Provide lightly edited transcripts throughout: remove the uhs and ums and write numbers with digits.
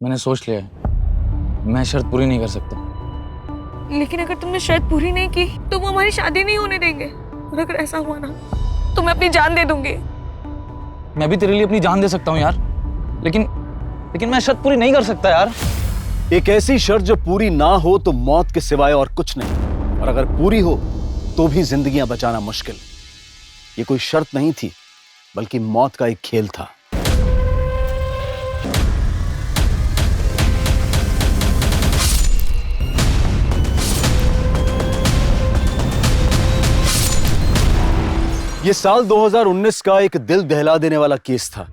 मैंने सोच लिया है, मैं शर्त पूरी नहीं कर सकता। लेकिन अगर तुमने शर्त पूरी नहीं की तो वो हमारी शादी नहीं होने देंगे। और अगर ऐसा हुआ ना तो मैं अपनी जान दे दूंगी। मैं भी तेरे लिए अपनी जान दे सकता हूँ यार, लेकिन मैं शर्त पूरी नहीं कर सकता यार। एक ऐसी शर्त जो पूरी ना हो तो मौत के सिवाय और कुछ नहीं, और अगर पूरी हो तो भी जिंदगियां बचाना मुश्किल। ये कोई शर्त नहीं थी, बल्कि मौत का एक खेल था। ये साल 2019 का एक दिल दहला देने वाला केस था,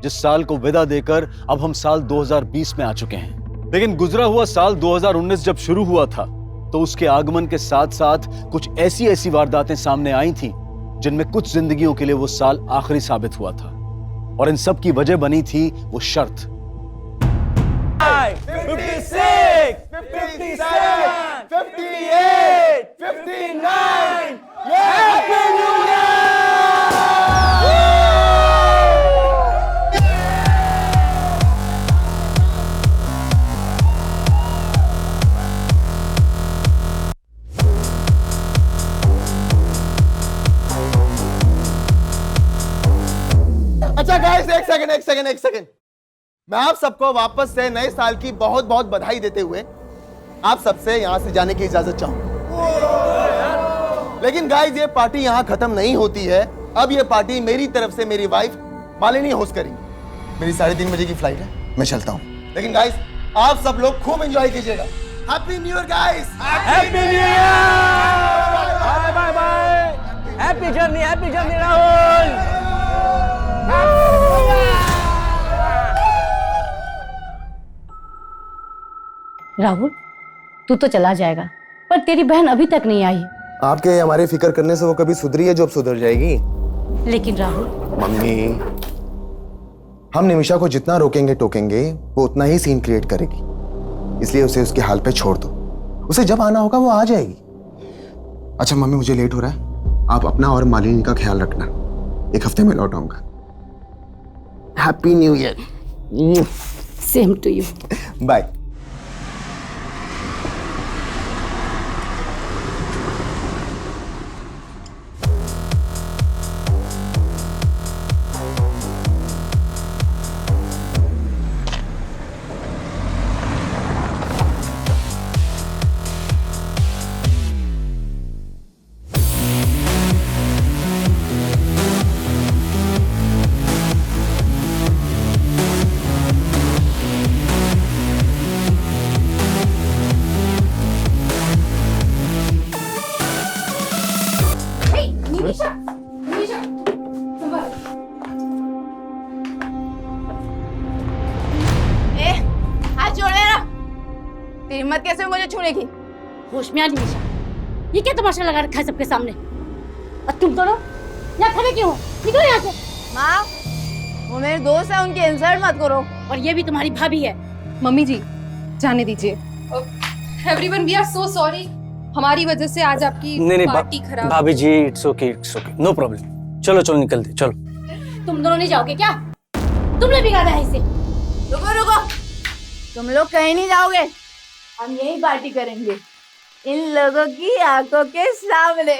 जिस साल को विदा देकर अब हम साल 2020 में आ चुके हैं। लेकिन गुजरा हुआ साल 2019 जब शुरू हुआ था तो उसके आगमन के साथ साथ कुछ ऐसी वारदातें सामने आई थी जिनमें कुछ जिंदगियों के लिए वो साल आखिरी साबित हुआ था, और इन सब की वजह बनी थी वो शर्त। 56, 57, 58, 59, Happy New Year! अच्छा गाइस, एक सेकंड। मैं आप सबको वापस से नए साल की बहुत बहुत बधाई देते हुए आप सबसे यहां से जाने की इजाजत चाहूंगा। लेकिन गाइस, ये पार्टी यहां खत्म नहीं होती है। अब ये पार्टी मेरी तरफ से मेरी वाइफ मालिनी होस्ट करेंगी। मेरी 3:30 बजे की फ्लाइट है, मैं चलता हूं। लेकिन गाइस, आप सब लोग खूब एंजॉय कीजिएगा। Happy new year guys! Happy new year! Bye bye bye! Happy journey Rahul! Rahul, तू तो चला जाएगा, पर तेरी बहन अभी तक नहीं आई। आपके हमारे फिक्र करने से वो कभी सुधरी है जो अब सुधर जाएगी? लेकिन राहुल, मम्मी, हम निमिषा को जितना रोकेंगे टोकेंगे वो उतना ही सीन क्रिएट करेगी, इसलिए उसे उसके हाल पे छोड़ दो। उसे जब आना होगा वो आ जाएगी। अच्छा मम्मी, मुझे लेट हो रहा है, आप अपना और मालिनी का ख्याल रखना। 1 हफ्ते में लौट आऊंगा। Happy new year. Same to you. Bye. तेरी हिम्मत कैसे मुझे छूनेगी? होश में आ निमिषा, ये क्या तमाशा लगा रखा है सबके सामने? और तुम दोनों यहाँ खड़े क्यों हो? निकलो यहाँ से। माँ, वो मेरे दोस्त है, उनकी इंसल्ट मत करो। और ये भी तुम्हारी भाभी है। मम्मी जी, जाने दीजिए। Everyone, we are so sorry. हमारी वजह से आज आपकी पार्टी खराब। भाभी ji, it's okay, no problem. चलो निकलते, चलो। तुम दोनों नहीं जाओगे क्या? तुमने बिगाड़ा है इसे। रुको, तुम लोग कहीं नहीं जाओगे। हम यही पार्टी करेंगे, इन लोगों की आंखों के सामने।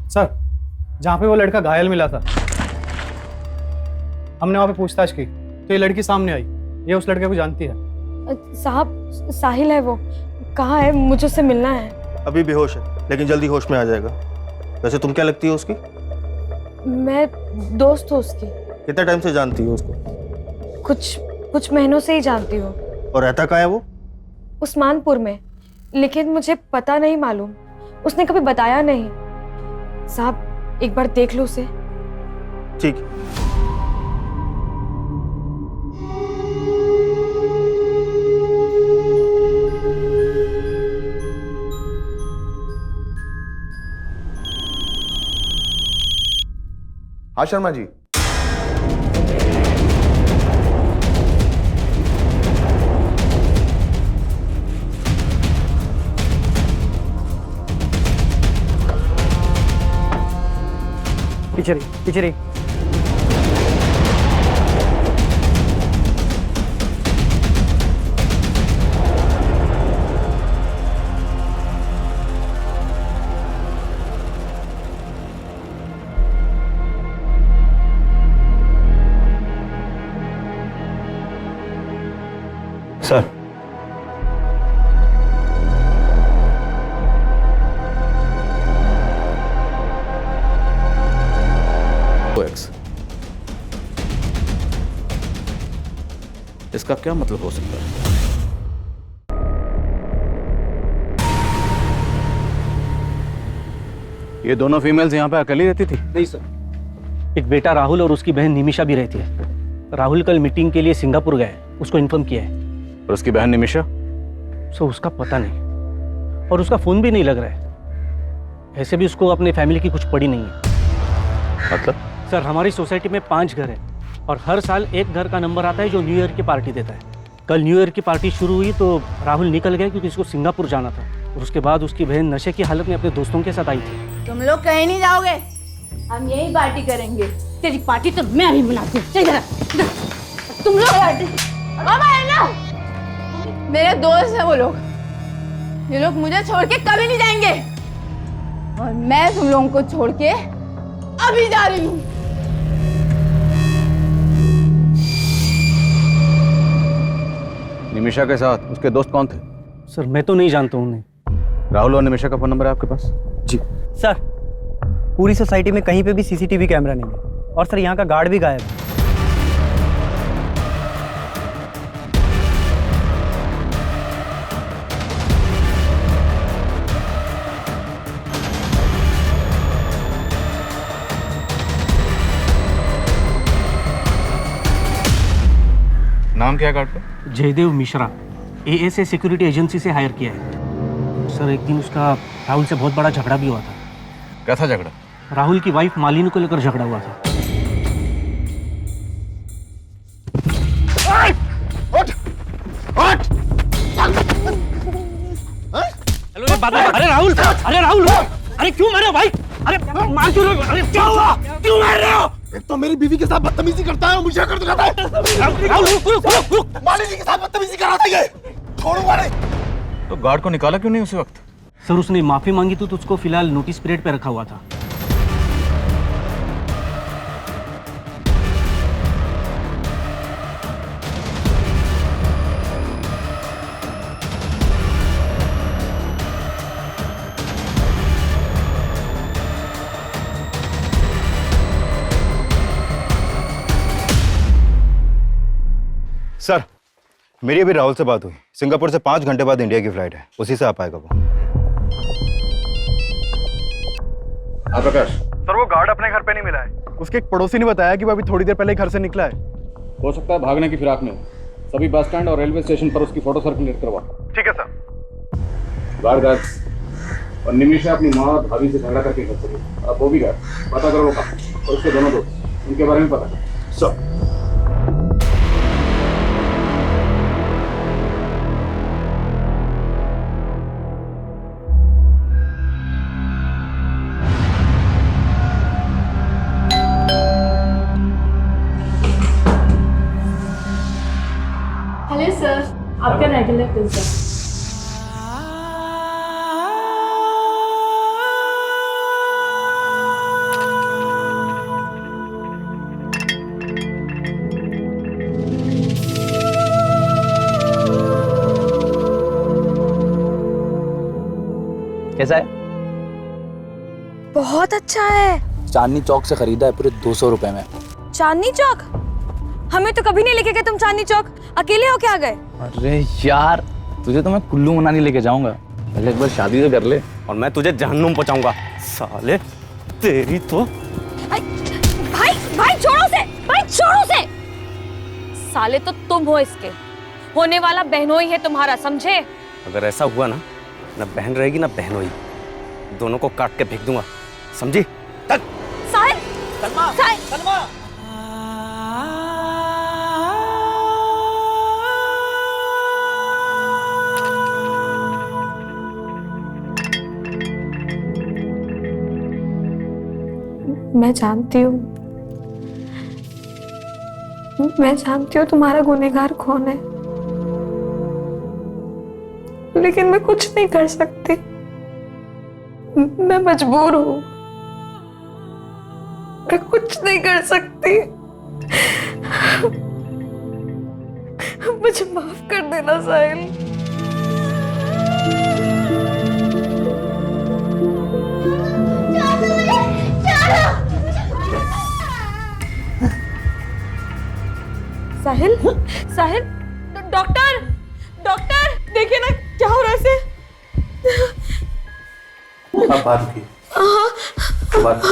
सर, जहाँ पे वो लड़का घायल मिला था, हमने वहाँ पे पूछताछ की तो ये लड़की सामने आई। ये उस लड़के को जानती है। साहब, साहिल है वो। कहाँ है? मुझे उससे मिलना है। अभी बेहोश है लेकिन जल्दी होश में आ जाएगा। वैसे तुम क्या लगती हो उसकी? मैं दोस्त हूँ उसकी। कितने टाइम से जानती हो उसको? कुछ महीनों से ही जानती हूँ। और रहता कहाँ है वो? उस्मानपुर में, लेकिन मुझे पता नहीं मालूम। उसने कभी बताया नहीं। साहब, एक बार देख लो उसे। ठीक। हाँ शर्मा जी। पीछे रही। सर, इसका क्या मतलब हो सकता है? ये दोनों फीमेल्स यहाँ पे अकेली रहती थी? नहीं सर, एक बेटा राहुल और उसकी बहन निमिषा भी रहती है। राहुल कल मीटिंग के लिए सिंगापुर गए, उसको इन्फॉर्म किया है। और उसकी बहन निमिषा? सो उसका पता नहीं, और उसका फोन भी नहीं लग रहा है। ऐसे भी उसको अपने फैमिली की कुछ पड़ी नहीं है। मतलब? सर, हमारी सोसाइटी में 5 घर हैं और हर साल एक घर का नंबर आता है जो न्यू ईयर की पार्टी देता है। कल न्यू ईयर की पार्टी शुरू हुई तो राहुल निकल गया क्योंकि उसको सिंगापुर जाना था, और उसके बाद उसकी बहन नशे की हालत में अपने दोस्तों के साथ आई थी। तुम लोग कहीं नहीं जाओगे, हम यही पार्टी करेंगे। तेरी पार्टी तो मैं अभी बनाती हूँ। चल इधर, तुम लोग मेरे दोस्त हैं वो लोग। ये लोग मुझे छोड़ के कभी नहीं जाएंगे, और मैं तुम लोगों को छोड़ के अभी जा रही हूँ। निमिषा के साथ उसके दोस्त कौन थे? सर, मैं तो नहीं जानता हूँ उन्हें। राहुल और निमिषा का फोन नंबर है आपके पास? जी सर, पूरी सोसाइटी में कहीं पे भी सीसीटीवी कैमरा नहीं है, और सर यहाँ का गार्ड भी गायब है। नाम क्या है गार्ड का? Jaidev Mishra, ASA security agency से हायर किया है। सर, एक दिन उसका राहुल से बहुत बड़ा झगड़ा भी हुआ था। क्या था झगड़ा? राहुल की वाइफ मालिनी को लेकर झगड़ा हुआ था। हेलो, अरे राहुल, अरे क्यों मारे हो भाई? अरे मार क्यों रहे हो? अरे क्या हुआ? क्यों मार रहे हो? एक तो मेरी बीवी के साथ बदतमीजी करता है, मुझे कर दिखाता है। राहुल, रुक। मालिनी के साथ बदतमीजी कर रहा था ये। छोड़ूंगा नहीं। तो गार्ड को निकाला क्यों नहीं उसी वक्त? सर, उसने माफी मांगी तो उसको फिलहाल नोटिस पीरियड पे रखा हुआ था। सर, मेरी अभी राहुल से बात हुई। सिंगापुर से 5 घंटे बाद इंडिया की फ्लाइट है, उसी से आ पाएगा वो। हाँ प्रकाश। सर, वो गार्ड अपने घर पे नहीं मिला है। उसके एक पड़ोसी ने बताया कि वो अभी थोड़ी देर पहले घर से निकला है। हो सकता है भागने की फिराक में। सभी बस स्टैंड और रेलवे स्टेशन पर उसकी फोटो सर्कुलेट करवा। ठीक है सर। गार्ड और निमिषा अपनी माँ और भाभी से झगड़ा करके घर चली। अब वो भी गए, पता करो वो कहाँ, और उसके दोनों दोस्त, उनके बारे में पता करो। सर, हेलो सर, आपका रेगुलर पिज्जा। कैसा है? बहुत अच्छा है। चांदनी चौक से खरीदा है, पूरे 200 रुपए में। चांदनी चौक? हमें तो कभी नहीं लेके गए तुम चांदनी चौक। अकेले हो क्या गए? अरे यार, तुझे तो मैं कुल्लू मनाली लेके जाऊंगा, पहले एक बार शादी तो कर ले। और मैं तुझे जहन्नुम पहुंचाऊंगा साले, तेरी तो। भाई भाई छोड़ो उसे, भाई छोड़ो उसे। साले तो तुम हो इसके, होने वाला बहनोई है तुम्हारा, समझे? अगर ऐसा हुआ ना बहन रहेगी ना बहनोई, दोनों को काट के फेंक दूंगा, समझी? तक साहिल, साहिल, मैं जानती हूँ तुम्हारा गुनहगार कौन है, लेकिन मैं कुछ नहीं कर सकती। मैं मजबूर हूँ, मैं कुछ नहीं कर सकती। मुझे माफ कर देना साहिल। साहिल, साहिल, डॉक्टर, डॉक्टर, देखिए ना क्या हो रहा है इसे। आप बात की बात।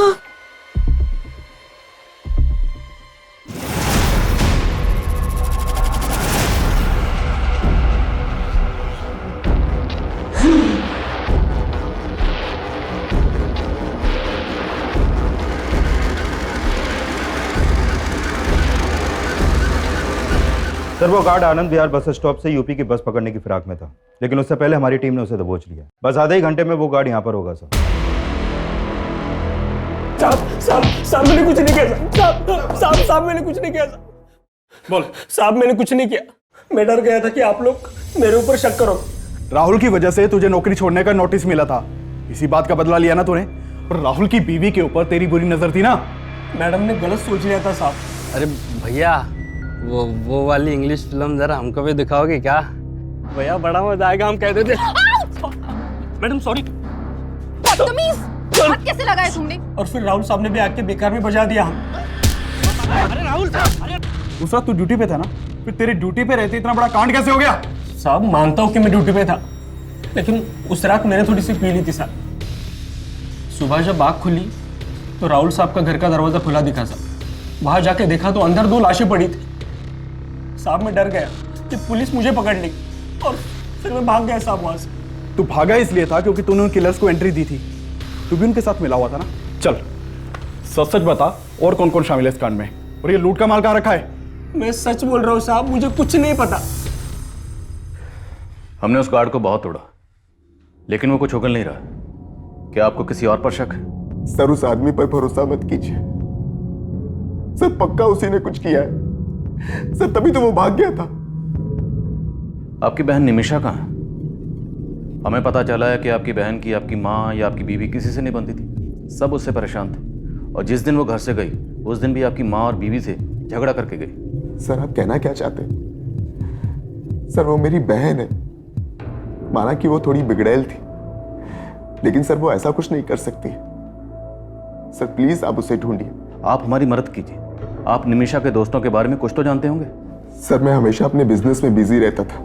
सर वो guard Anand Vihar bus stop से यूपी की बस पकड़ने की फिराक में था, लेकिन उससे पहले हमारी टीम ने उसे दबोच लिया। बस आधे ही घंटे में वो गार्ड यहाँ पर होगा सर। साहब मैंने कुछ नहीं किया साहब मैंने कुछ नहीं किया बोल साहब, मैंने कुछ नहीं किया। मैं डर गया था कि आप लोग मेरे ऊपर शक करो। राहुल की वजह से तुझे नौकरी छोड़ने का नोटिस मिला था, इसी बात का बदला लिया ना तूने। पर राहुल की बीवी के ऊपर तेरी बुरी नजर थी ना। मैडम ने गलत सोच लिया था साहब। अरे भैया, वो वाली इंग्लिश फिल्म जरा हमको भी दिखाओगे क्या? भैया बड़ा मजा आएगा, हम कह देते। Madam sorry. बदतमीज, हाथ कैसे लगाए तुमने? और फिर राहुल साहब ने भी आके बेकार में बजा दिया हम। अरे राहुल साहब, उस रात तू ड्यूटी पे था ना, फिर तेरी ड्यूटी पे रहते इतना बड़ा कांड कैसे हो गया? साहब मानता हूँ कि मैं ड्यूटी पे था, लेकिन उस रात मैंने थोड़ी सी पी ली थी साहब। सुबह जब आँख खुली तो राहुल साहब का घर का दरवाजा खुला दिखा साहब। वहां जाके देखा तो अंदर 2 लाशें पड़ी थी साहब। मैं डर गया कि पुलिस मुझे पकड़ ली और फिर मैं भाग गया साहब वहां से। तू भागा इसलिए था क्योंकि तूने उन किलर्स को एंट्री दी थी। तू भी उनके साथ मिला हुआ था ना। चल सच सच बता, और कौन कौन शामिल है इस कांड में, और ये लूट का माल कहाँ रखा है? मैं सच बोल रहा हूँ साहब, मुझे कुछ नहीं पता। हमने उस गार्ड को बहुत तोड़ा, लेकिन वो कुछ उगल नहीं रहा। क्या आपको किसी और पर शक है? सर उस आदमी पर भरोसा मत कीजिए सर, पक्का उसी ने कुछ किया है सर, तभी तो वो भाग गया था। आपकी बहन निमिषा कहाँ है? हमें पता चला है कि आपकी बहन की आपकी माँ या आपकी बीवी किसी से नहीं बनती थी, सब उससे परेशान थे। और जिस दिन वो घर से गई उस दिन भी आपकी माँ और बीवी से झगड़ा करके गई। सर आप कहना क्या चाहते हैं? सर वो मेरी बहन है, माना कि वो थोड़ी बिगड़ैल थी, लेकिन सर वो ऐसा कुछ नहीं कर सकती। सर प्लीज आप उसे ढूंढिए। आप हमारी मदद कीजिए, आप निमिषा के दोस्तों के बारे में कुछ तो जानते होंगे। सर मैं हमेशा अपने बिजनेस में बिजी रहता था,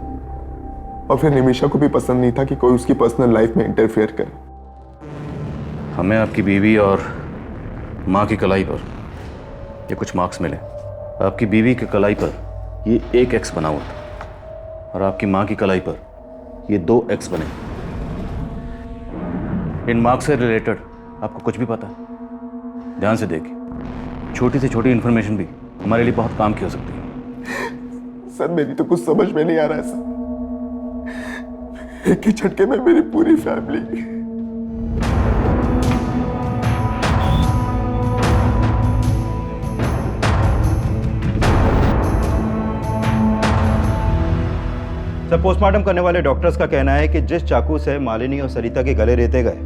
और फिर निमिषा को भी पसंद नहीं था कि कोई उसकी पर्सनल लाइफ में इंटरफेयर करे। हमें आपकी बीवी और माँ की कलाई पर ये कुछ मार्क्स मिले। आपकी बीवी की कलाई पर ये 1 X बना हुआ था, और आपकी माँ की कलाई पर ये 2 X बने। इन मार्क्स से रिलेटेड आपको कुछ भी पता है? ध्यान से देखिए, छोटी से छोटी इंफॉर्मेशन भी हमारे लिए बहुत काम की हो सकती है। सर मेरी तो कुछ समझ में नहीं आ रहा है सर, एक ही झटके में मेरी पूरी फैमिली। सर पोस्टमार्टम करने वाले डॉक्टर्स का कहना है कि जिस चाकू से मालिनी और सरिता के गले रेते गए,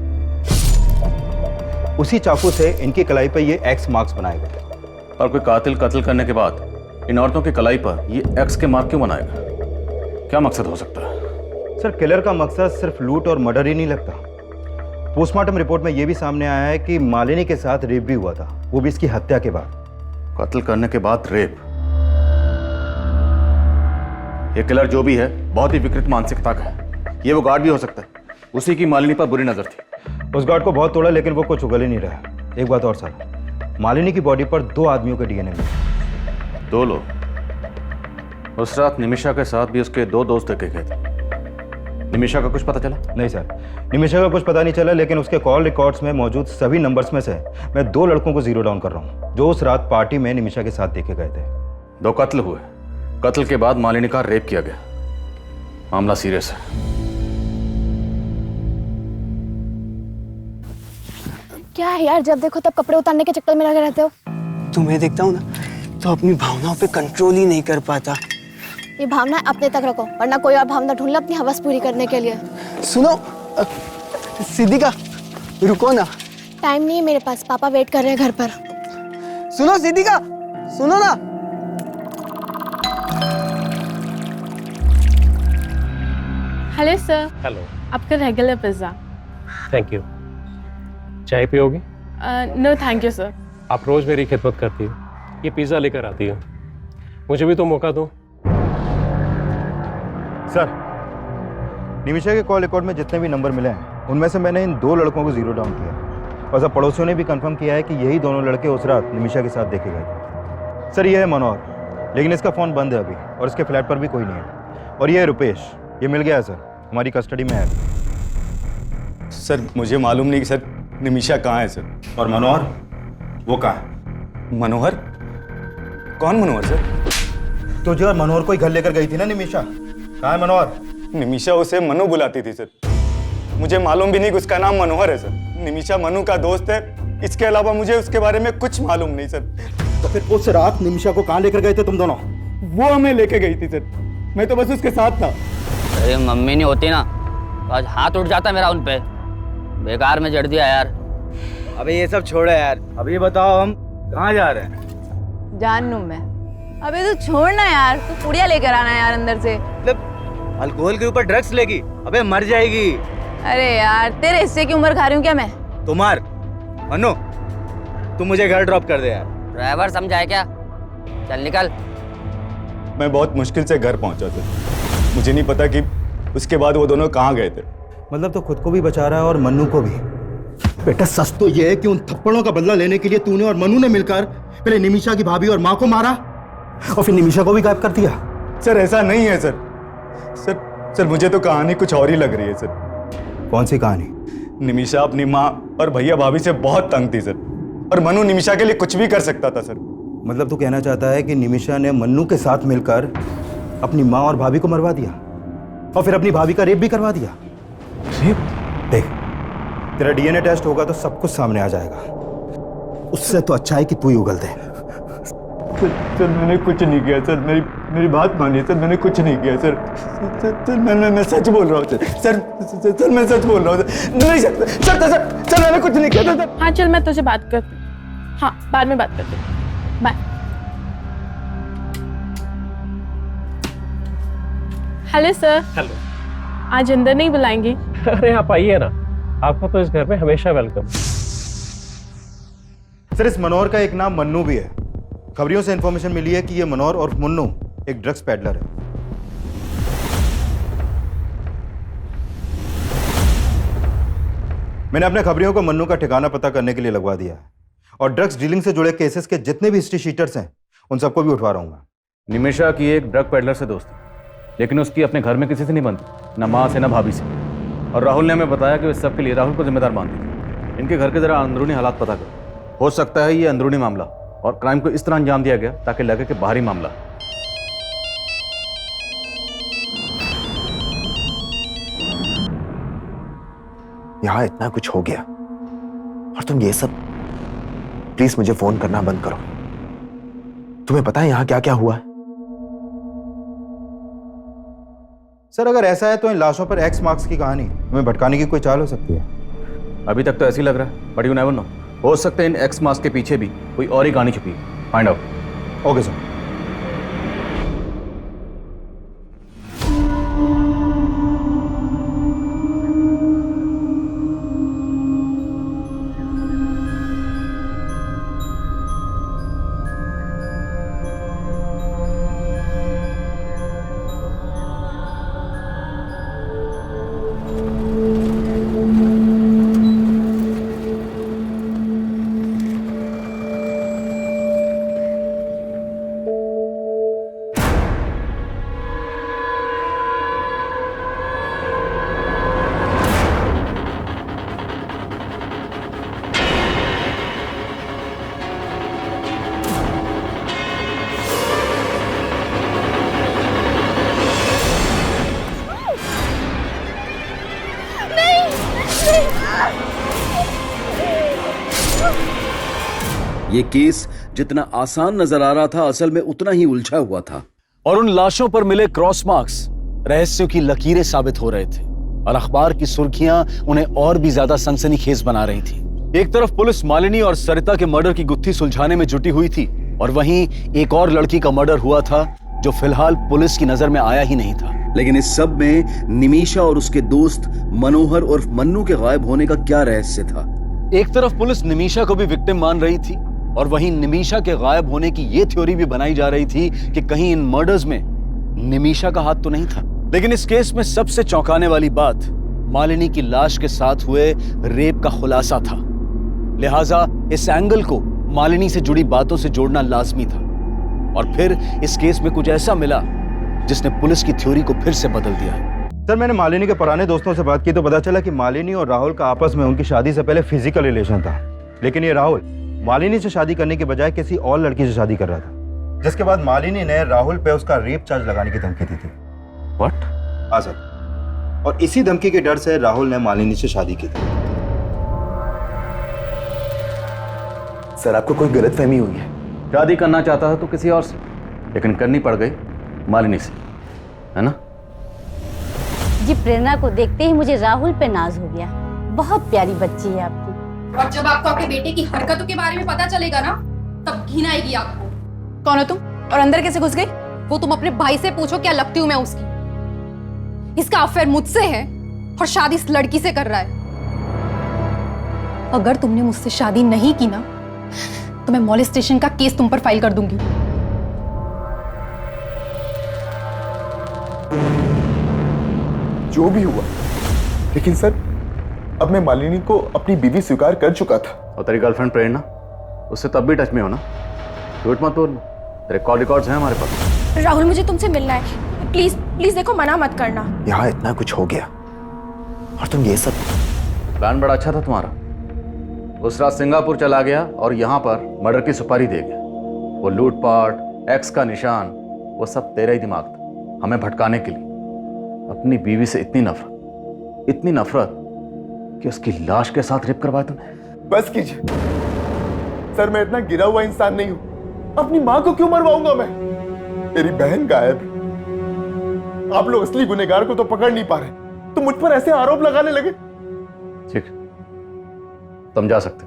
उसी चाकू से इनकी कलाई पर ये X मार्क्स बनाए गए। और कोई कातिल कत्ल करने के बाद इन औरतों की कलाई पर ये X के मार्क क्यों बनाएगा? क्या मकसद हो सकता है? सर किलर का मकसद सिर्फ लूट और मर्डर ही नहीं लगता, पोस्टमार्टम रिपोर्ट में यह भी सामने आया है कि मालिनी के साथ रेप भी हुआ था, वो भी इसकी हत्या के बाद। कत्ल करने के बाद रेप? ये किलर जो भी है बहुत ही विकृत मानसिकता का है। ये वो गार्ड भी हो सकता है, उसी की मालिनी पर बुरी नजर थी। उस गार्ड को बहुत तोड़ा लेकिन वो कुछ उगल ही नहीं रहा। एक बात और सर, मालिनी की बॉडी पर 2 आदमियों के डीएनए मिले। 2 लोग? उस रात निमिषा के साथ भी उसके 2 दोस्त देखे गए थे। निमिषा का कुछ पता चला? नहीं सर, निमिषा का कुछ पता नहीं चला, लेकिन उसके कॉल रिकॉर्ड्स में मौजूद सभी नंबर्स में से मैं 2 लड़कों को जीरो डाउन कर रहा हूँ जो उस रात पार्टी में निमिषा के साथ देखे गए थे। 2 कत्ल हुए, कत्ल के बाद मालिनी का रेप किया गया। मामला सीरियस है। क्या है यार, जब देखो तब कपड़े उतारने के चक्कर में लगे रहते हो। तुम्हें देखता हूँ ना तो अपनी भावनाओं पे कंट्रोल ही नहीं कर पाता। ये भावना अपने तक रखो, वरना कोई और भावना ढूंढ लो अपनी हवस पूरी करने के लिए। सुनो सिद्धिका, रुको ना। टाइम नहीं है मेरे पास, पापा वेट कर रहे हैं घर पर। सुनो सिद्धिका, सुनो ना। Hello sir. हेलो। आपका रेगुलर पिज्ज़ा। Thank you. चाय पियोगी? No thank you sir. आप रोज मेरी खिदमत करती हो, ये पिज़्ज़ा लेकर आती हो, मुझे भी तो मौका दो। सर, निमिषा के कॉल रिकॉर्ड में जितने भी नंबर मिले हैं उनमें से मैंने इन 2 लड़कों को जीरो डाउन किया और सब पड़ोसियों ने भी कंफर्म किया है कि यही दोनों लड़के उस रात निमिषा के साथ देखे गए थे। सर, ये है मनोहर, लेकिन इसका फ़ोन बंद है अभी और इसके फ्लैट पर भी कोई नहीं है। और ये है रुपेश, ये मिल गया है सर, हमारी कस्टडी में है। सर मुझे मालूम नहीं कि सर निमिषा कहाँ है सर। और मनोहर, वो कहाँ है? मनोहर? कौन मनोहर सर? तो जो मनोहर को ही घर लेकर गई थी ना निमिषा, कहाँ है मनोहर? निमिषा उसे मनु बुलाती थी सर। मुझे मालूम भी नहीं कि उसका नाम मनोहर है सर। निमिषा मनु का दोस्त है, इसके अलावा मुझे उसके बारे में कुछ मालूम नहीं सर। तो फिर उस रात निमिषा को कहाँ लेकर गए थे तुम दोनों? वो हमें लेके गई थी सर, मैं तो बस उसके साथ था। अरे मम्मी नहीं होती ना तो आज हाथ उठ जाता मेरा उन पे। बेकार में जड़ दिया यार। अबे ये सब छोड़ो यार, अब ये बताओ हम कहाँ जा रहे हैं? जान लूं मैं। अबे तू छोड़ना यार, तू पुड़िया लेकर आना यार अंदर से। मतलब अल्कोहल के ऊपर ड्रग्स लेगी? अबे मर जाएगी। अरे यार, तेरे हिस्से की उम्र खा रही हूँ क्या मैं? तुम्हार मनु, तुम मुझे घर ड्रॉप कर दे यार। ड्राइवर समझाए क्या? चल निकल। मैं बहुत मुश्किल से घर पहुंचा था, मुझे नहीं पता कि उसके बाद वो दोनों कहाँ गए थे। मतलब तो खुद को भी बचा रहा है और मन्नू को भी। बेटा सच तो ये है कि उन थप्पड़ों का बदला लेने के लिए तूने और मनु ने मिलकर पहले निमिषा की भाभी और माँ को मारा और फिर निमिषा को भी गायब कर दिया। सर ऐसा नहीं है सर। सर मुझे तो कहानी कुछ और ही लग रही है सर। कौन सी कहानी? निमिषा अपनी माँ और भैया भाभी से बहुत तंग थी सर, और मनु निमिषा के लिए कुछ भी कर सकता था सर। मतलब तू कहना चाहता है कि निमिषा ने मन्नू के साथ मिलकर अपनी माँ और भाभी को मरवा दिया और फिर अपनी भाभी का रेप भी करवा दिया? रेप? देख, तेरा डीएनए टेस्ट होगा तो सब कुछ सामने आ जाएगा। उससे तो अच्छा है कि तू ही उगल दे। सर मैंने कुछ नहीं किया सर, मेरी बात मानिए सर, मैंने कुछ नहीं किया सर। सर मैं सच बोल रहा हूँ सर मैं सच बोल रहा हूँ सर। नहीं सर मैंने कुछ नहीं किया था। हाँ चल, मैं तुझे बात करती हूँ। हाँ बाद में बात करती हूँ, बाय। Hello sir. हेलो। आज अंदर नहीं बुलाएंगे? अरे आप आइए ना, आपका तो इस घर में हमेशा वेलकम। सर इस मनोहर का एक नाम मन्नू भी है। खबरियों से इंफॉर्मेशन मिली है कि ये मनोहर और मुन्नू एक ड्रग्स पैडलर है। मैंने अपने खबरियों को मन्नू का ठिकाना पता करने के लिए लगवा दिया है और ड्रग्स डीलिंग से जुड़े केसेस के जितने भी हिस्ट्री शीटर्स हैं उन सबको भी उठवा रहा हूं मैं। निमिषा की एक ड्रग पेडलर से दोस्ती, लेकिन उसकी अपने घर में किसी से नहीं बनती, न माँ से न भाभी से। और राहुल ने हमें बताया कि इस सब के लिए राहुल को जिम्मेदार मानती थी। इनके घर के जरा अंदरूनी हालात पता करो, हो सकता है ये अंदरूनी मामला और क्राइम को इस तरह अंजाम दिया गया ताकि लगे कि बाहरी मामला। यहां इतना कुछ हो गया और तुम ये सब, प्लीज मुझे फोन करना बंद करो। तुम्हें पता है यहां क्या क्या हुआ है? सर अगर ऐसा है तो इन लाशों पर एक्स मार्क्स की कहानी हमें भटकाने की कोई चाल हो सकती है। अभी तक तो ऐसे ही लग रहा है, बट यू नेवर नो, हो सकता है इन एक्स मार्क्स के पीछे भी कोई और ही कहानी छुपी है। Find out. Okay sir. ये केस जितना आसान नजर आ रहा था, असल में उतना ही उलझा हुआ था। और उन लाशों पर मिले क्रॉस मार्क्स रहस्यों की लकीरें साबित हो रहे थे और अखबार की सुर्खियां उन्हें और भी ज्यादा सनसनीखेज बना रही थी। एक तरफ पुलिस मालिनी और सरिता के मर्डर की गुत्थी सुलझाने में जुटी हुई थी और वहीं एक और लड़की का मर्डर हुआ था जो फिलहाल पुलिस की नजर में आया ही नहीं था। लेकिन इस सब में निमिषा और उसके दोस्त मनोहर और मन्नू के गायब होने का क्या रहस्य था? एक तरफ पुलिस निमिषा को भी विक्टिम मान रही थी और वहीं निमिषा के गायब होने की यह थ्योरी भी बनाई जा रही थी कि कहीं इन मर्डर्स में निमिषा का हाथ तो नहीं था। लेकिन इस केस में सबसे चौंकाने वाली बात मालिनी की लाश के साथ हुए रेप का खुलासा था। लिहाजा इस एंगल को मालिनी से जुड़ी बातों से जोड़ना लाजमी था। और फिर इस केस में कुछ ऐसा मिला जिसने पुलिस की थ्योरी को फिर से बदल दिया। सर, मैंने मालिनी के पुराने दोस्तों से बात की तो पता चला कि मालिनी और राहुल का आपस में उनकी शादी से पहले फिजिकल रिलेशन था। लेकिन ये राहुल मालिनी से शादी करने के बजाय किसी और लड़की से शादी कर रहा था, जिसके बाद मालिनी ने राहुल पे उसका रेप चार्ज लगाने की धमकी दी थी। व्हाट? हाँ सर, और इसी धमकी के डर से राहुल ने मालिनी से शादी की थी। सर, आपको कोई गलतफहमी हुई है। शादी करना चाहता था तो किसी और से, लेकिन करनी पड़ गई मालिनी से, है ना? जी, प्रेरणा को देखते ही मुझे राहुल पे नाज हो गया। बहुत प्यारी बच्ची है आपकी। और जब आपको आपके बेटे की हरकतों के बारे में पता चलेगा ना, तब घिन आएगी आपको। कौन हो तुम और अंदर कैसे घुस गई? वो तुम अपने भाई से पूछो, क्या लगती हूँ मैं उसकी। इसका अफेयर मुझसे है और शादी इस लड़की से कर रहा है। अगर तुमने मुझसे शादी नहीं की ना, तो मैं मॉलेस्टेशन का केस तुम पर फाइल कर दूंगी। जो भी हुआ, लेकिन सर अब मैं मालिनी को अपनी बीवी स्वीकार कर चुका था। और तेरी गर्लफ्रेंड प्रेरणा, उससे तब भी टच में हो ना? झूठ मत बोल, तेरे कॉल रिकॉर्ड्स हैं हमारे पास। राहुल, मुझे तुमसे मिलना है। प्लीज प्लीज देखो, मना मत करना। यहाँ इतना कुछ हो गया और तुम ये सब। प्लान बड़ा अच्छा था तुम्हारा। उस रात सिंगापुर चला गया और यहाँ पर मर्डर की सुपारी दे गया। वो लूटपाट, एक्स का निशान, वो सब तेरा ही दिमाग था, हमें भटकाने के लिए। अपनी बीवी से इतनी नफरत कि उसकी लाश के साथ रेप करवाया तुमने। बस कीजिए सर, मैं इतना गिरा हुआ इंसान नहीं हूं। अपनी मां को क्यों मरवाऊंगा मैं? मेरी बहन गायब है। आप लोग असली गुनहगार को तो पकड़ नहीं पा रहे, तो मुझ पर ऐसे आरोप लगाने लगे। ठीक, तुम जा सकते।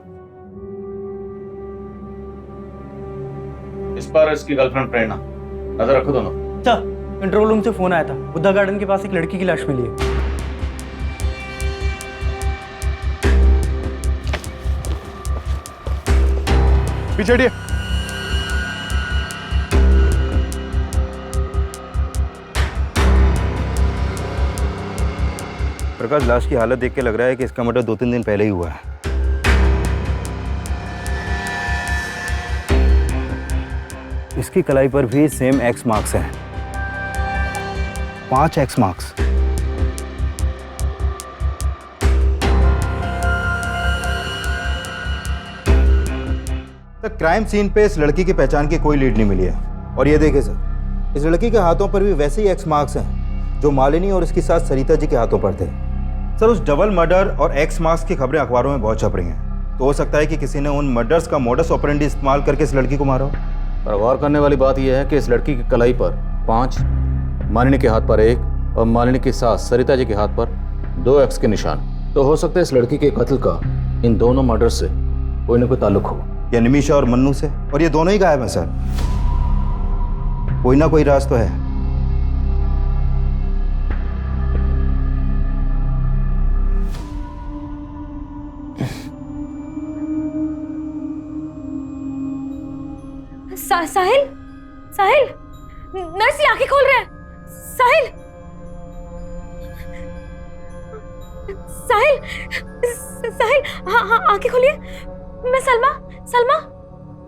इस पर इसकी गर्लफ्रेंड प्रेरणा, नजर रखो दोनों। अच्छा, कंट्रोल रूम से फोन आया था, बुद्धा गार्डन के पास एक लड़की की लाश मिली है। पीछे हटिए। प्रकाश, लाश की हालत देख के लग रहा है कि इसका मर्डर 2-3 दिन पहले ही हुआ है। इसकी कलाई पर भी सेम एक्स मार्क्स हैं, 5 एक्स मार्क्स। क्राइम सीन पे इस लड़की की पहचान की कोई लीड नहीं मिली है। और ये देखिए सर, इस लड़की के हाथों पर भी वैसे ही एक्स मार्क्स हैं जो मालिनी और इसकी साथ सरिता जी के हाथों पर थे। सर, उस डबल मर्डर और एक्स मार्क्स की खबरें अखबारों में बहुत छप रही हैं, तो हो सकता है कि किसी ने उन मर्डर्स का मोडस ऑपरेंडी इस्तेमाल करके इस लड़की को मारा हो। पर गौर करने वाली बात यह है कि इस लड़की की कलाई पर 5, मालिनी के हाथ पर 1 और मालिनी की सास सरिता जी के हाथ पर 2 एक्स के निशान। तो हो सकता है इस लड़की के कत्ल का इन दोनों मर्डर से कोई ना कोई ताल्लुक हो, या निमिषा और मन्नू से। और ये दोनों ही गायब हैं सर, कोई ना कोई राज तो है। साहिल, साहिल, नर्स, आंखें खोल रहे हैं। साहिल, साहिल, साहिल, हाँ हाँ, आंखें खोलिए। मैं सलमा, सलमा,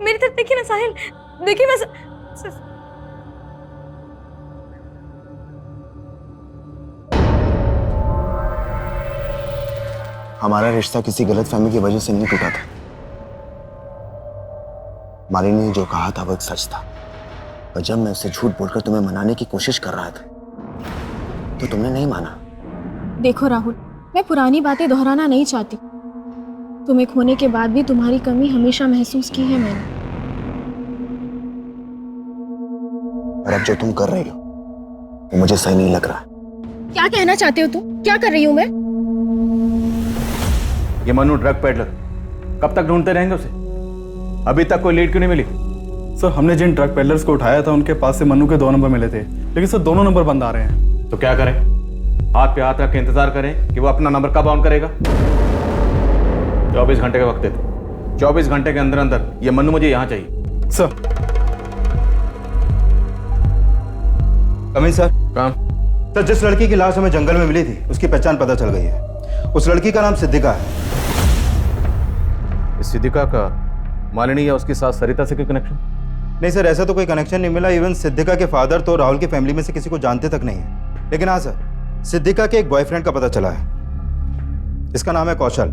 मेरी तरफ देखिए ना। साहिल, देखिए मैं हमारा रिश्ता किसी गलतफहमी की वजह से नहीं टूटा था। मालिनी ने जो कहा था वो एक सच था, और जब मैं उसे झूठ बोलकर तुम्हें मनाने की कोशिश कर रहा था तो तुमने नहीं माना। देखो राहुल, मैं पुरानी बातें दोहराना नहीं चाहती, तुम्हें खोने के बाद भी तुम्हारी कमी हमेशा महसूस की है मैंने। और अब जो तुम कर रही हो वो मुझे सही नहीं लग रहा। क्या कहना चाहते हो तुम? क्या कर रही हूँ मैं? ये मनु ड्रग पेडलर, कब तक ढूंढते रहेंगे उसे? अभी तक कोई लीड क्यों नहीं मिली? सर हमने जिन ड्रग पेडलर्स को उठाया था उनके पास से मनु के 2 नंबर मिले थे, लेकिन सर दोनों नंबर बंद आ रहे हैं। तो क्या करें? हाथ पे हाथ रख के इंतजार करें कि वो अपना नंबर कब ऑन करेगा? 24 घंटे का वक्त देते। 24 घंटे के अंदर अंदर ये मनु मुझे यहाँ चाहिए। Sir coming sir. काम? सर जिस लड़की की लाश हमें जंगल में मिली थी उसकी पहचान पता चल गई है। उस लड़की का नाम सिद्धिका है। इस सिद्धिका का मालिनी या उसकी सास सरिता से कोई कनेक्शन? नहीं सर, ऐसा तो कोई कनेक्शन नहीं मिला। इवन सिद्धिका के फादर तो राहुल की फैमिली में से किसी को जानते तक नहीं है। लेकिन हाँ सर, सिद्धिका के एक बॉयफ्रेंड का पता चला है। इसका नाम है कौशल।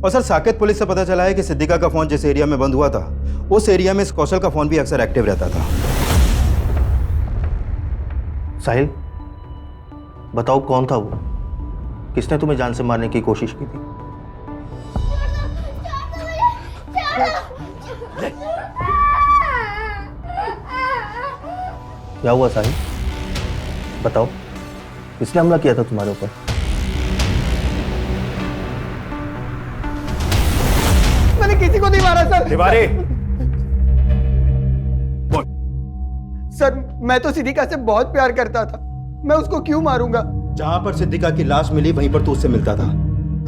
और सर साकेत पुलिस से पता चला है कि सिद्धिका का फोन जिस एरिया में बंद हुआ था उस एरिया में इस कौशल का फोन भी अक्सर एक्टिव रहता था। साहिल, बताओ कौन था वो? किसने तुम्हें जान से मारने की कोशिश की थी? क्या हुआ साहिल? बताओ, किसने हमला किया था तुम्हारे ऊपर? मैंने किसी को नहीं मारा सर। तिवारी, सर मैं तो सिद्धिका से बहुत प्यार करता था, मैं उसको क्यों मारूंगा? जहां पर सिद्धिका की लाश मिली वहीं पर तू उससे मिलता था।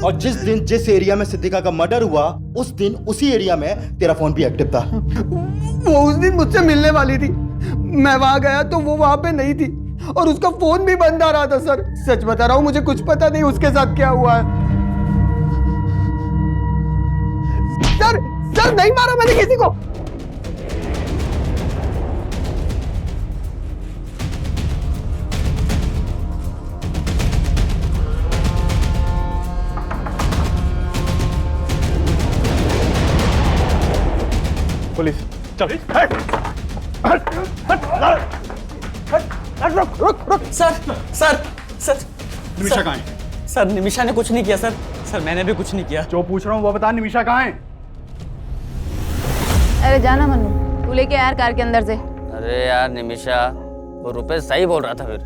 और जिस दिन जिस एरिया में सिद्धिका का मर्डर हुआ उस दिन उसी एरिया में तेरा फोन भी एक्टिव था। वो उस दिन मुझसे मिलने वाली थी, मैं वहां गया तो वो वहां पे नहीं थी और उसका फोन भी बंद आ रहा था। सर सच बता रहा हूं, मुझे कुछ पता नहीं उसके साथ क्या हुआ है। सर नहीं मारा मैंने किसी को। पुलिस चल। रुक सर सर सर निमिषा कहाँ है? सर निमिषा ने कुछ नहीं किया सर। सर मैंने भी कुछ नहीं किया। जो पूछ रहा हूँ वो बता, निमिषा कहाँ है? अरे जाना मनु, तू लेके यार कार के अंदर से। अरे यार निमिषा, वो रुपेश सही बोल रहा था। फिर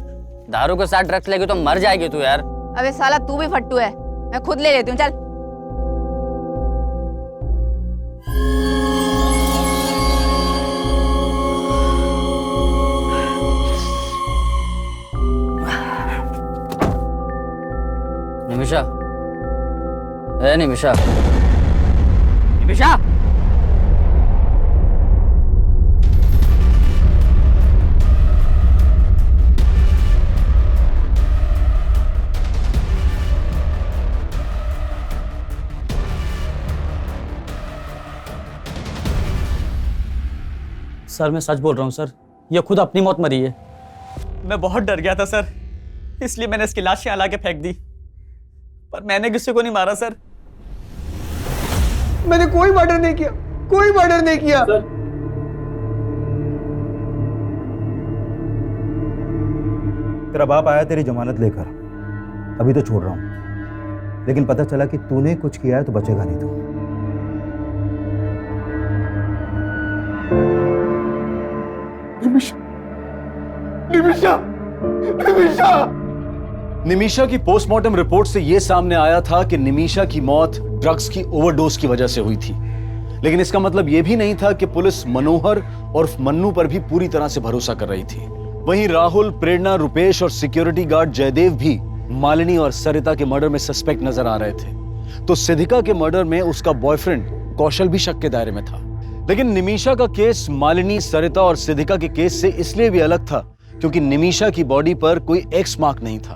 दारू के साथ ड्रग्स लेगी तो मर जाएगी तू यार। अबे साला तू भी फट्टू है, मैं खुद ले लेती हूँ, चल। निमिषा, ए निमिषा, निमिषा, सर मैं सच बोल रहा हूँ सर, ये खुद अपनी मौत मरी है। मैं बहुत डर गया था सर, इसलिए मैंने इसकी लाश यहाँ ला के फेंक दी, पर मैंने किसी को नहीं मारा सर। मैंने कोई मर्डर नहीं किया, कोई मर्डर नहीं किया। तेरा बाप आया तेरी जमानत लेकर, अभी तो छोड़ रहा हूं, लेकिन पता चला कि तूने कुछ किया है तो बचेगा नहीं तू। निमिषा की पोस्टमार्टम रिपोर्ट से यह सामने आया था कि निमिषा की मौत ड्रग्स की ओवरडोज की वजह से हुई थी, लेकिन इसका मतलब यह भी नहीं था कि पुलिस मनोहर और मन्नू पर भी पूरी तरह से भरोसा कर रही थी। वहीं राहुल, प्रेरणा, रुपेश और सिक्योरिटी गार्ड जयदेव भी मालिनी और सरिता के मर्डर में सस्पेक्ट नजर आ रहे थे। तो सिद्धिका के मर्डर में उसका बॉयफ्रेंड कौशल भी शक के दायरे में था। लेकिन निमिषा का केस मालिनी, सरिता और सिद्धिका के केस से इसलिए भी अलग था क्योंकि निमिषा की बॉडी पर कोई एक्स मार्क नहीं था,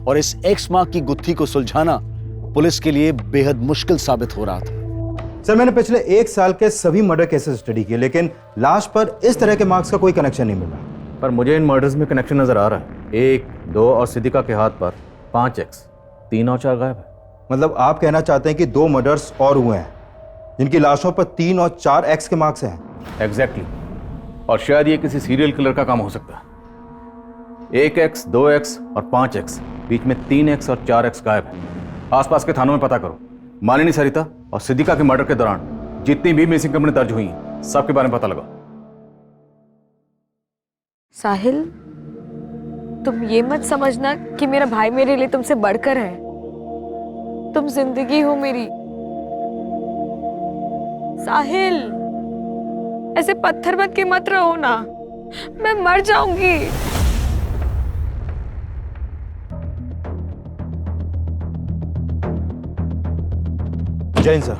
और इस एक्स मार्क की गुत्थी को सुलझाना पुलिस के लिए बेहद मुश्किल साबित हो रहा था। सर मैंने पिछले 1 साल के सभी मर्डर केसेस स्टडी किए, लेकिन लाश पर इस तरह के मार्क्स का कोई कनेक्शन नहीं मिला। पर मुझे इन मर्डर्स में कनेक्शन नजर आ रहा है। 1, 2 और सिद्धिका के हाथ पर 5x, 3 और 4 गायब है। मतलब आप कहना चाहते हैं कि 2 मर्डर्स और हुए हैं जिनकी लाशों पर 3 और 4 एक्स के मार्क्स हैं? एग्जैक्टली। और शायद ये किसी सीरियल किलर का काम हो सकता है। 1x, 2x और 5x, बीच में 3x और 4x गायब है। आसपास के थानों में पता करो, मालिनी, सरिता और सिद्दीका के मर्डर के दौरान जितनी भी मिसिंग कंप्लेंट दर्ज हुई हैं, सबके बारे में पता लगा। साहिल, तुम ये मत समझना कि मेरा भाई मेरे लिए तुमसे बढ़कर है। तुम जिंदगी हो मेरी। साहिल, ऐसे पत्थर बन के मत रहो ना, मैं मर जाऊंगी। जैन सर।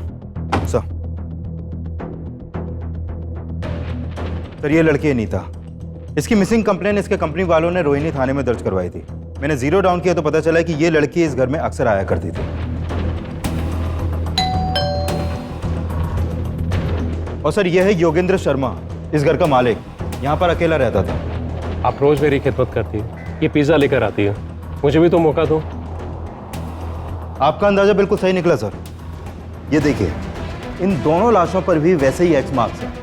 सर ये लड़की नीता, इसकी मिसिंग कंप्लेन इसके कंपनी वालों ने रोहिणी थाने में दर्ज करवाई थी। मैंने जीरो डाउन किया तो पता चला कि ये लड़की इस घर में अक्सर आया करती थी। और सर ये है योगेंद्र शर्मा, इस घर का मालिक, यहाँ पर अकेला रहता था। आप रोज मेरी खिदमत करती है, ये पिज्ज़ा लेकर आती है, मुझे भी तो मौका दो। आपका अंदाजा बिल्कुल सही निकला सर। ये देखिए, इन दोनों लाशों पर भी वैसे ही एक्स मार्क्स हैं।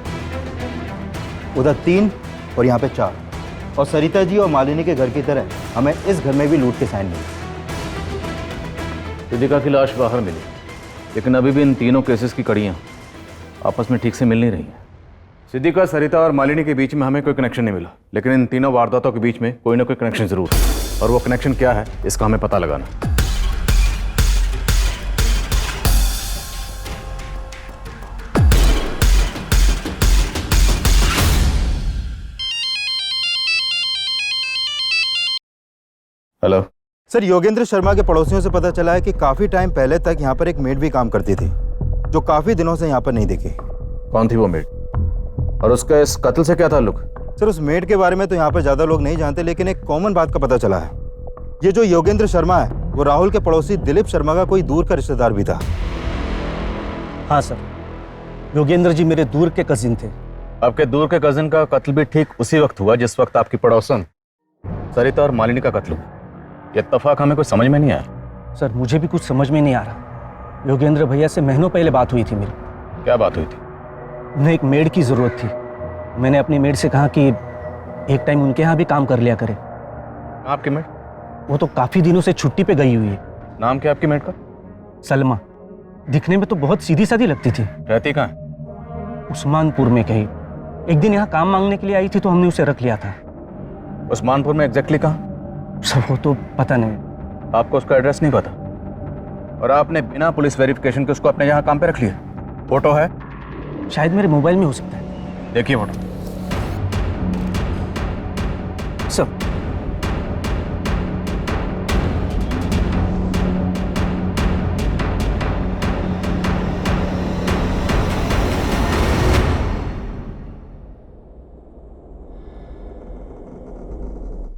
उधर 3 और यहाँ पे 4। और सरिता जी और मालिनी के घर की तरह हमें इस घर में भी लूट के साइन मिले। सिद्दीका की लाश बाहर मिली, लेकिन अभी भी इन तीनों केसेस की कड़ियाँ आपस में ठीक से मिल नहीं रही हैं। सिद्दीका, सरिता और मालिनी के बीच में हमें कोई कनेक्शन नहीं मिला, लेकिन इन तीनों वारदातों के बीच में कोई ना कोई कनेक्शन जरूर है, और वो कनेक्शन क्या है इसका हमें पता लगाना। हेलो सर, योगेंद्र शर्मा के पड़ोसियों से पता चला है कि काफी टाइम पहले तक यहाँ पर एक मेड भी काम करती थी, जो काफी दिनों से यहाँ पर नहीं दिखी। कौन थी वो मेड, और उसका इस कत्ल से क्या ताल्लुक? सर उस मेड के बारे में तो यहाँ पर ज्यादा लोग नहीं जानते, लेकिन एक कॉमन बात का पता चला है। ये जो योगेंद्र शर्मा है वो राहुल के पड़ोसी दिलीप शर्मा का कोई दूर का रिश्तेदार भी था। हाँ सर, योगेंद्र जी मेरे दूर के कजिन थे। आपके दूर के कजिन का कत्ल भी ठीक उसी वक्त हुआ जिस वक्त आपकी पड़ोसन सरिता और मालिनी का कत्ल हुआ। ये इत्तेफाक हमें कुछ समझ में नहीं आया। सर मुझे भी कुछ समझ में नहीं आ रहा। योगेंद्र भैया से महीनों पहले बात हुई थी मेरी। क्या बात हुई थी? उन्हें एक मेड की ज़रूरत थी। मैंने अपनी मेड से कहा कि एक टाइम उनके यहाँ भी काम कर लिया करे। आपकी मेड? वो तो काफ़ी दिनों से छुट्टी पे गई हुई है। नाम क्या आपकी मेड का? सलमा। दिखने में तो बहुत सीधी सादी लगती थी। रहती कहाँ है? उस्मानपुर में कहीं। एक दिन यहाँ काम मांगने के लिए आई थी तो हमने उसे रख लिया था। उस्मानपुर में एग्जैक्टली कहाँ? सब वो तो पता नहीं। आपको उसका एड्रेस नहीं पता, और आपने बिना पुलिस वेरिफिकेशन के उसको अपने यहाँ काम पे रख लिया? फोटो है? शायद मेरे मोबाइल में हो सकता है। देखिए फोटो। सब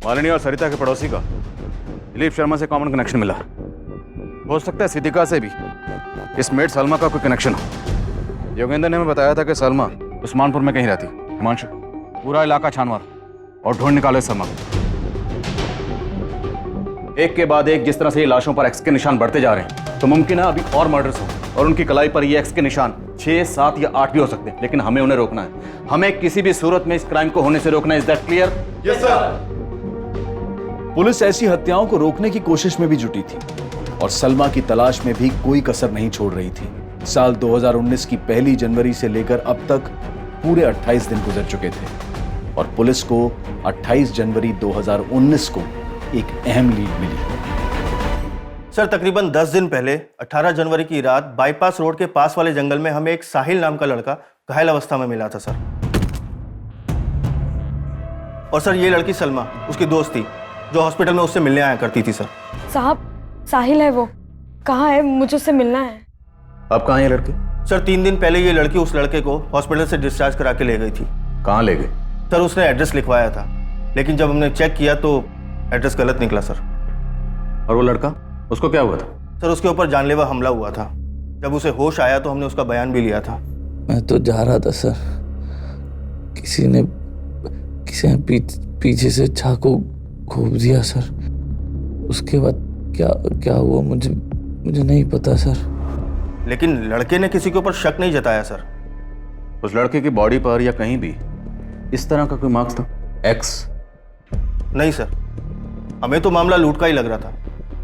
मालिनी और सरिता के पड़ोसी का दिलीप शर्मा से कॉमन कनेक्शन मिला। हो सकता है सिद्दीका से भी इस मेड सलमा का कोई कनेक्शन हो। योगेंद्र ने हमें बताया था कि सलमा उस्मानपुर में कहीं रहती। हिमांशु, पूरा इलाका छान मार और ढूंढ निकाले सलमा को। एक के बाद एक जिस तरह से ये लाशों पर एक्स के निशान बढ़ते जा रहे हैं, तो मुमकिन है अभी और मर्डर्स हो, और उनकी कलाई पर ये एक्स के निशान 6, 7 या 8 भी हो सकते हैं। लेकिन हमें उन्हें रोकना है। हमें किसी भी सूरत में इस क्राइम को होने से रोकना है। Is that clear? Yes sir. Police ऐसी हत्याओं को रोकने की कोशिश में भी जुटी थी, और सलमा की तलाश में भी कोई कसर नहीं छोड़ रही थी। साल 2019 की पहली जनवरी से लेकर अब तक पूरे 28 दिन गुजर चुके थे, और पुलिस को 28 जनवरी 2019 को एक अहम लीड मिली। सर तकरीबन 10 दिन पहले 18 जनवरी की रात बाईपास रोड के पास वाले जंगल में हमें एक साहिल नाम का लड़का घायल अवस्था में मिला था सर। और सर ये लड़की सलमा उसकी दोस्त थी, जो हॉस्पिटल में उससे मिलने आया करती थी सर। साहब, साहिल है वो। कहाँ है? मुझे उससे मिलना है। अब कहाँ है लड़की? सर 3 दिन पहले ये लड़की उस लड़के को हॉस्पिटल से डिस्चार्ज करा के ले गई थी। कहाँ ले गई? सर उसने एड्रेस लिखवाया था, लेकिन जब हमने चेक किया तो एड्रेस गलत निकला सर। और वो लड़का, उसको क्या हुआ था? सर उसके ऊपर जानलेवा हमला हुआ था। जब उसे होश आया तो हमने उसका बयान भी लिया था। मैं तो जा रहा था सर, किसी ने पीछे से चाकू घोंप दिया सर। उसके बाद क्या हुआ मुझे नहीं पता सर। लेकिन लड़के ने किसी के ऊपर शक नहीं जताया सर। उस लड़के की बॉडी पर या कहीं भी इस तरह का कोई मार्क्स था? एक्स? नहीं सर, हमें तो मामला लूट का ही लग रहा था,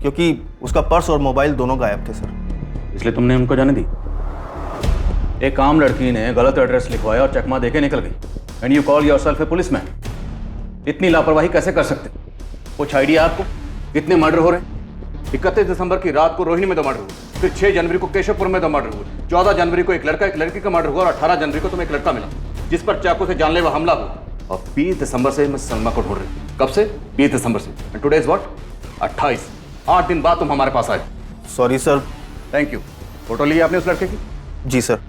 क्योंकि उसका पर्स और मोबाइल दोनों गायब थे सर। इसलिए तुमने उनको जाने दी। एक आम लड़की ने गलत एड्रेस लिखवाया और चकमा देके निकल गई। And you call yourself A policeman. इतनी लापरवाही कैसे कर सकते? कुछ आइडिया आपको? कितने मर्डर हो रहे हैं? 31 दिसंबर की रात को रोहिणी में 2 मर्डर हुए, फिर 6 जनवरी को केशवपुर में 2 मर्डर हुए, 14 जनवरी को एक लड़की का मर्डर हुआ और 18 जनवरी को तुम्हें एक लड़का मिला जिस पर चाकू से जानलेवा हमला हुआ। और 20 दिसंबर से मैं सलमा को ढूंढ रही हूँ। कब से? 20 दिसंबर से। And today is what? 28। 8 दिन बाद तुम हमारे पास आए। Sorry sir. Thank you. Photo ली आपने उस लड़के की? जी सर।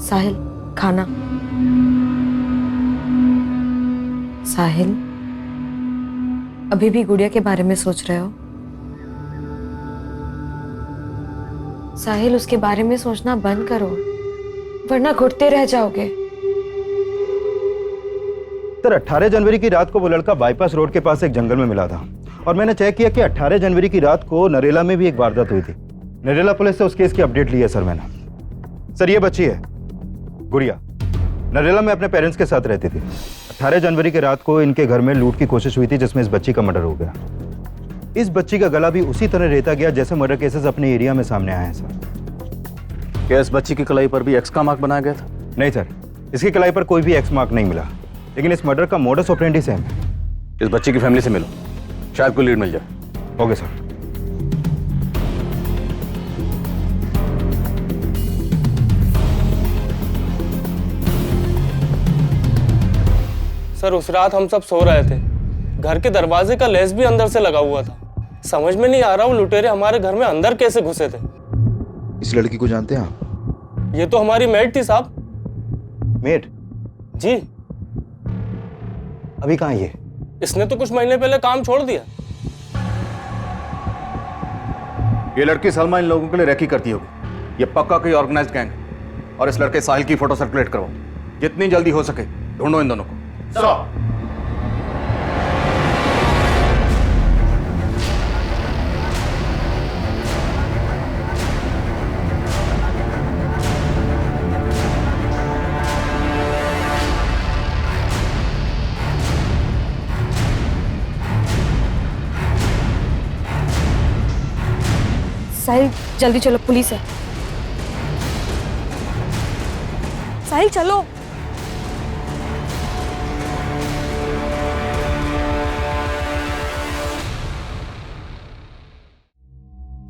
साहिल, खाना। साहिल, अभी भी गुड़िया के बारे में सोच रहे हो? साहिल, उसके बारे में सोचना बंद करो, वरना घुटते रह जाओगे। सर 18 जनवरी की रात को वो लड़का बाईपास रोड के पास एक जंगल में मिला था और मैंने चेक किया कि 18 जनवरी की रात को नरेला में भी एक वारदात हुई थी। नरेला पुलिस से उस केस की अपडेट ली है सर मैंने। सर ये बच्ची है गुड़िया, नरेला में अपने पेरेंट्स के साथ रहती थी। 18 जनवरी की रात को इनके घर में लूट की कोशिश हुई थी जिसमें इस बच्ची का मर्डर हो गया। इस बच्ची का गला भी उसी तरह रेता गया जैसे मर्डर केसेस अपने एरिया में सामने आए हैं सर। क्या इस बच्ची की कलाई पर भी एक्स का मार्क बनाया गया था? नहीं सर, इसकी कलाई पर कोई भी एक्स मार्क नहीं मिला, लेकिन इस मर्डर का मोडस ऑपरेंडी सेम है। इस बच्ची की फैमिली से मिलो, शायद कोई लीड मिल जाए। Okay sir. सर उस रात हम सब सो रहे थे, घर के दरवाजे का लेस भी अंदर से लगा हुआ था। समझ में नहीं आ रहा वो लुटेरे हमारे घर में अंदर कैसे घुसे थे। इस लड़की को जानते हैं आप? ये तो हमारी मेड थी साहब। मेड? जी। अभी कहाँ है ये? इसने तो कुछ महीने पहले काम छोड़ दिया। ये लड़की सलमा इन लोगों के लिए रैकी करती होगी। ये पक्का कोई ऑर्गेनाइज्ड गैंग है। और इस लड़के साहिल की फोटो सर्कुलेट करवाओ। जितनी जल्दी हो सके ढूंढो इन दोनों को। साहिल, जल्दी चलो, पुलिस है। साहिल चलो।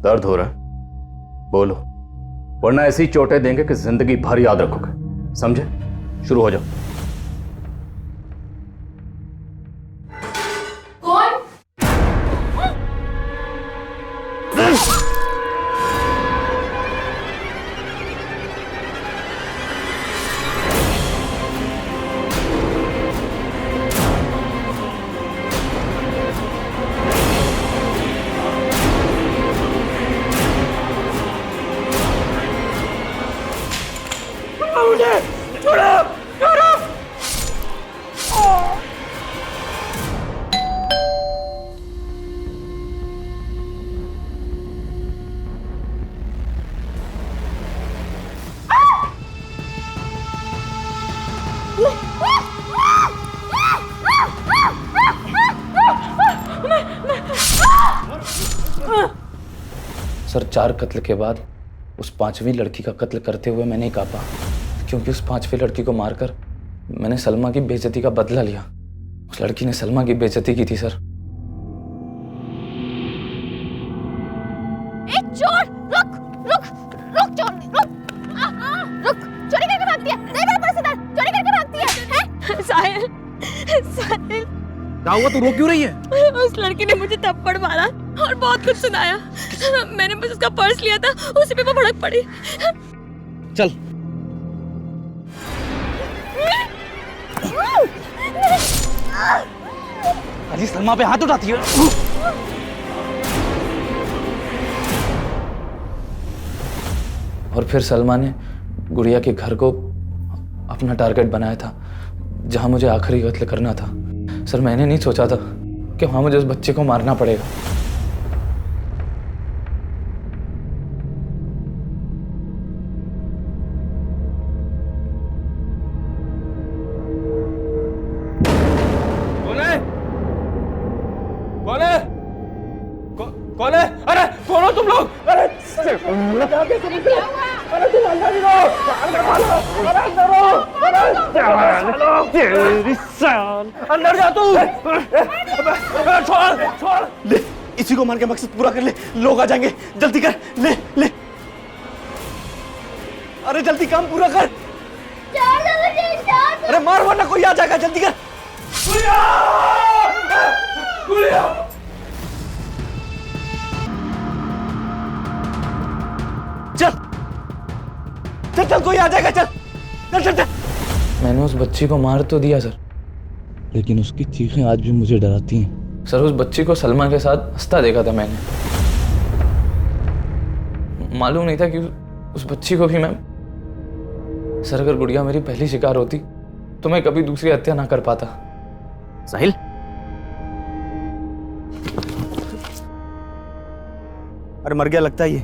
दर्द हो रहा है? बोलो, वरना ऐसी चोटें देंगे कि जिंदगी भर याद रखोगे। समझे? शुरू हो जाओ। कौन? सर 4 कत्ल के बाद उस 5वीं लड़की का कत्ल करते हुए मैंने कापा, क्योंकि उस 5वीं लड़की को मारकर मैंने सलमा की बेइज्जती का बदला लिया। उस लड़की ने सलमा की बेइज्जती की थी सर। चोर, रुक रुक रुक, चोर रुक, चोरी करके भागती है। नहीं मेरा पर्स इधर, चोरी करके भागती है? साहिल, साहिल क्या हुआ? तू रो क्यों रही है? उस लड़की ने मुझे थप्पड़ मारा और बहुत कुछ सुनाया। मैंने बस उसका पर्स लिया था, उसी पे वो भड़क पड़ी। चल। अली सलमा पे हाथ उठाती है। और फिर सलमा ने गुड़िया के घर को अपना टारगेट बनाया था, जहां मुझे आखिरी कत्ल करना था। सर मैंने नहीं सोचा था कि वहां मुझे उस बच्चे को मारना पड़ेगा। कौन है? अरे कौन हो तुम लोग? अरे अरे तुम अंदर ही रहो, अरे अंदर हो, तेरी साल अंदर जा तू। छोड़ छोड़, ले इसी को मार के मकसद पूरा कर ले, लोग आ जाएंगे, जल्दी कर, ले ले, अरे जल्दी काम पूरा कर। अरे मार वरना कोई आ जाएगा, जल्दी कर। चल चल चल, कोई आ जाएगा, चल चल चल चल। मैंने उस बच्ची को मार तो दिया सर, लेकिन उसकी चीखें आज भी मुझे डराती हैं। सर उस बच्ची को सलमा के साथ हंसता देखा था मैंने। मालूम नहीं था कि उस बच्ची को भी मैं, सर अगर गुड़िया मेरी पहली शिकार होती तो मैं कभी दूसरी हत्या ना कर पाता। साहिल, अरे मर गया लगता है ये।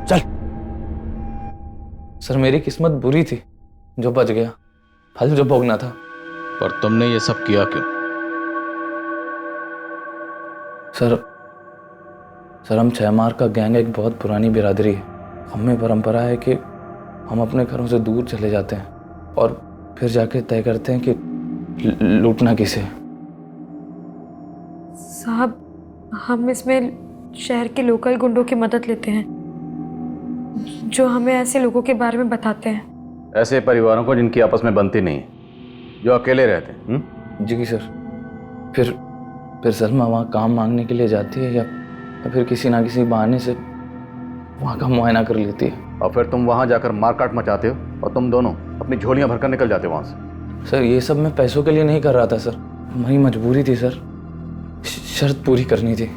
चल। सर मेरी किस्मत बुरी थी जो बच गया, फल जो भोगना था। पर तुमने ये सब किया क्यों? सर हम 6 मार का गैंग एक बहुत पुरानी बिरादरी है। हमें परंपरा है कि हम अपने घरों से दूर चले जाते हैं और फिर जाके तय करते हैं कि लूटना किसे। साहब, हम इसमें शहर के लोकल गुंडों की मदद लेते हैं जो हमें ऐसे लोगों के बारे में बताते हैं। ऐसे परिवारों को जिनकी आपस में बनती नहीं है, जो अकेले रहते हैं। जी सर। फिर सलमा वहाँ काम मांगने के लिए जाती है या फिर किसी ना किसी बहाने से वहाँ का मुआयना कर लेती है। और फिर तुम वहाँ जाकर मारकाट मचाते हो और तुम दोनों अपनी झोलियाँ भरकर निकल जाते हो वहाँ से। सर ये सब मैं पैसों के लिए नहीं कर रहा था सर, हमारी मजबूरी थी सर, शर्त पूरी करनी थी।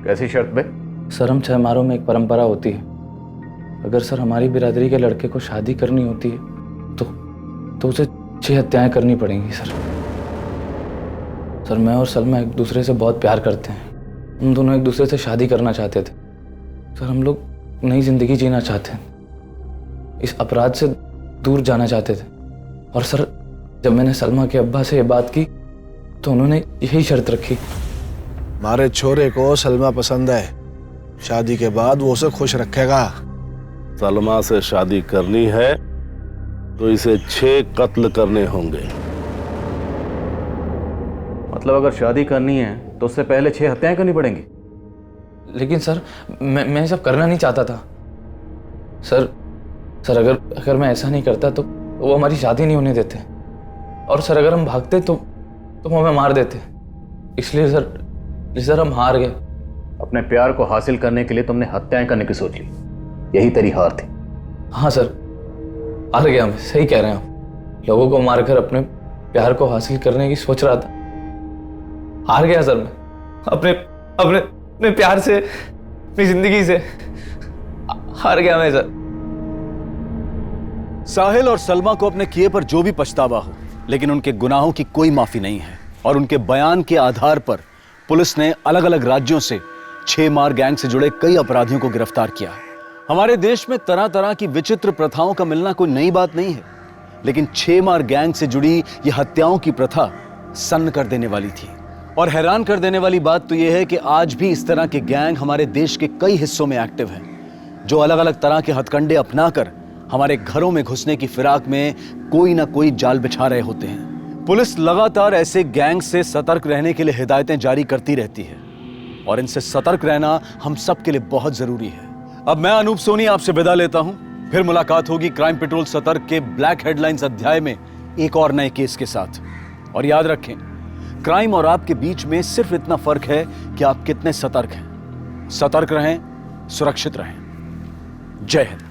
कैसी शर्त बे? सर हम 6 मारों में एक परंपरा होती है, अगर सर हमारी बिरादरी के लड़के को शादी करनी होती है तो उसे 6 हत्याएं करनी पड़ेंगी सर। सर मैं और सलमा एक दूसरे से बहुत प्यार करते हैं, हम दोनों एक दूसरे से शादी करना चाहते थे। सर हम लोग नई जिंदगी जीना चाहते हैं, इस अपराध से दूर जाना चाहते थे। और सर जब मैंने सलमा के अब्बा से ये बात की तो उन्होंने यही शर्त रखी। हमारे छोरे को सलमा पसंद है, शादी के बाद वो उसे खुश रखेगा। सलमा से शादी करनी है तो इसे 6 कत्ल करने होंगे। मतलब अगर शादी करनी है तो उससे पहले 6 हत्याएं करनी पड़ेंगी? लेकिन सर मैं सब करना नहीं चाहता था सर अगर मैं ऐसा नहीं करता तो वो हमारी शादी नहीं होने देते, और सर अगर हम भागते तो वो हमें मार देते। इसलिए सर हम हार गए। अपने प्यार को हासिल करने के लिए तुमने हत्याएं करने की सोच ली, यही तेरी हार थी। हाँ सर हार गया मैं, सही कह रहे हैं आप। लोगों को मारकर अपने प्यार को हासिल करने की सोच रहा था, हार गया सर मैं, अपने प्यार से, अपनी जिंदगी से हार गया मैं सर। साहिल और सलमा को अपने किए पर जो भी पछतावा हो, लेकिन उनके गुनाहों की कोई माफी नहीं है। और उनके बयान के आधार पर पुलिस ने अलग अलग राज्यों से 6 मार गैंग से जुड़े कई अपराधियों को गिरफ्तार किया है। हमारे देश में तरह तरह की विचित्र प्रथाओं का मिलना कोई नई बात नहीं है, लेकिन 6 मार गैंग से जुड़ी यह हत्याओं की प्रथा सन्न कर देने वाली थी। और हैरान कर देने वाली बात तो यह है कि आज भी इस तरह के गैंग हमारे देश के कई हिस्सों में एक्टिव हैं, जो अलग अलग तरह के हथकंडे अपनाकर हमारे घरों में घुसने की फिराक में कोई ना कोई जाल बिछा रहे होते हैं। पुलिस लगातार ऐसे गैंग से सतर्क रहने के लिए हिदायतें जारी करती रहती है, और इनसे सतर्क रहना हम सब के लिए बहुत जरूरी है। अब मैं अनूप सोनी आपसे विदा लेता हूं, फिर मुलाकात होगी क्राइम पेट्रोल सतर्क के ब्लैक हेडलाइंस अध्याय में एक और नए केस के साथ। और याद रखें, क्राइम और आपके बीच में सिर्फ इतना फर्क है कि आप कितने सतर्क हैं। सतर्क रहें, सुरक्षित रहें। जय हिंद।